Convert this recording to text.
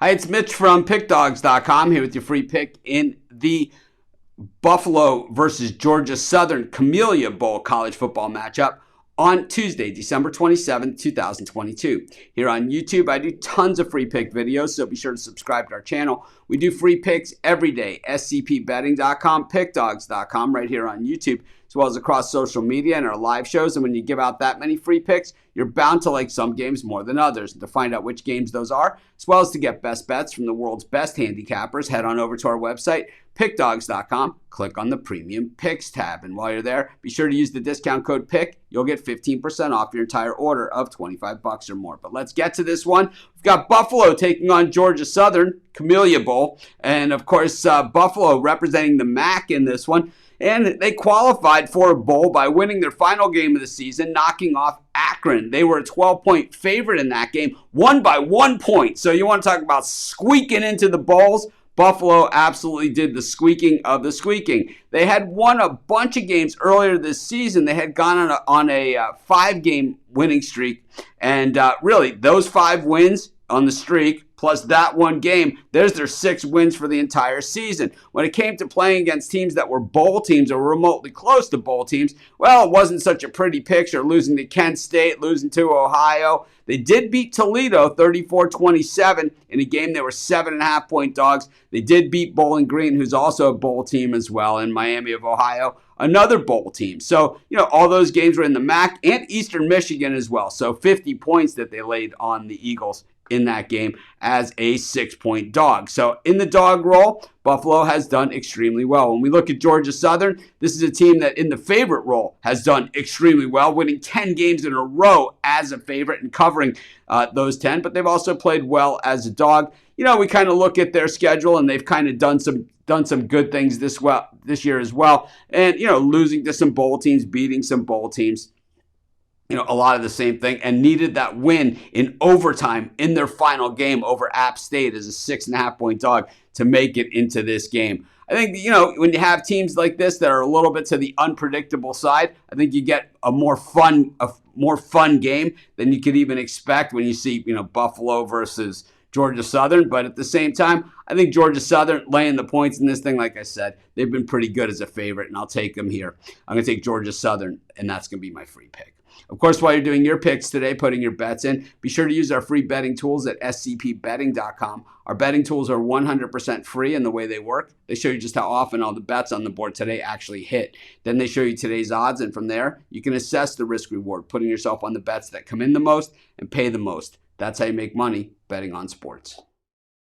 Hi, it's Mitch from Pickdawgz.com here with your free pick in the Buffalo versus Georgia Southern Camellia Bowl college football matchup on Tuesday, December 27th, 2022. Here on YouTube, I do tons of free pick videos, so be sure to subscribe to our channel. We do free picks every day, scpbetting.com, pickdawgz.com, right here on YouTube, as well as across social media and our live shows. And when you give out that many free picks, you're bound to like some games more than others. And to find out which games those are, as well as to get best bets from the world's best handicappers, head on over to our website, pickdawgz.com, click on the Premium Picks tab. And while you're there, be sure to use the discount code PICK. You'll get 15% off your entire order of $25 or more. But let's get to this one. We've got Buffalo taking on Georgia Southern, Camellia Bowl. And of course, Buffalo representing the MAC in this one. And they qualified for a bowl by winning their final game of the season, knocking off Akron. They were a 12-point favorite in that game, won by 1 point. So you want to talk about squeaking into the bowls? Buffalo absolutely did the squeaking of the squeaking. They had won a bunch of games earlier this season. They had gone on a 5-game winning streak. And really, those 5 wins on the streak, plus that one game, there's their 6 wins for the entire season. When it came to playing against teams that were bowl teams or remotely close to bowl teams, well, it wasn't such a pretty picture, losing to Kent State, losing to Ohio. They did beat Toledo 34-27 in a game they were 7.5-point dogs. They did beat Bowling Green, who's also a bowl team as well, in Miami of Ohio, another bowl team. So, all those games were in the MAC and Eastern Michigan as well. So 50 points that they laid on the Eagles in that game as a 6-point dog. So in the dog role, Buffalo has done extremely well. When we look at Georgia Southern, this is a team that in the favorite role has done extremely well, winning 10 games in a row as a favorite and covering those 10, but they've also played well as a dog. We kind of look at their schedule and they've kind of done some good things this year as well. And, losing to some bowl teams, beating some bowl teams. A lot of the same thing, and needed that win in overtime in their final game over App State as a 6.5-point dog to make it into this game. I think, when you have teams like this that are a little bit to the unpredictable side, I think you get a more fun game than you could even expect when you see, Buffalo versus Georgia Southern. But at the same time, I think Georgia Southern laying the points in this thing, like I said, they've been pretty good as a favorite, and I'll take them here. I'm going to take Georgia Southern, and that's going to be my free pick. Of course, while you're doing your picks today, putting your bets in, be sure to use our free betting tools at scpbetting.com. Our betting tools are 100% free in the way they work. They show you just how often all the bets on the board today actually hit. Then they show you today's odds, and from there, you can assess the risk-reward, putting yourself on the bets that come in the most and pay the most. That's how you make money betting on sports.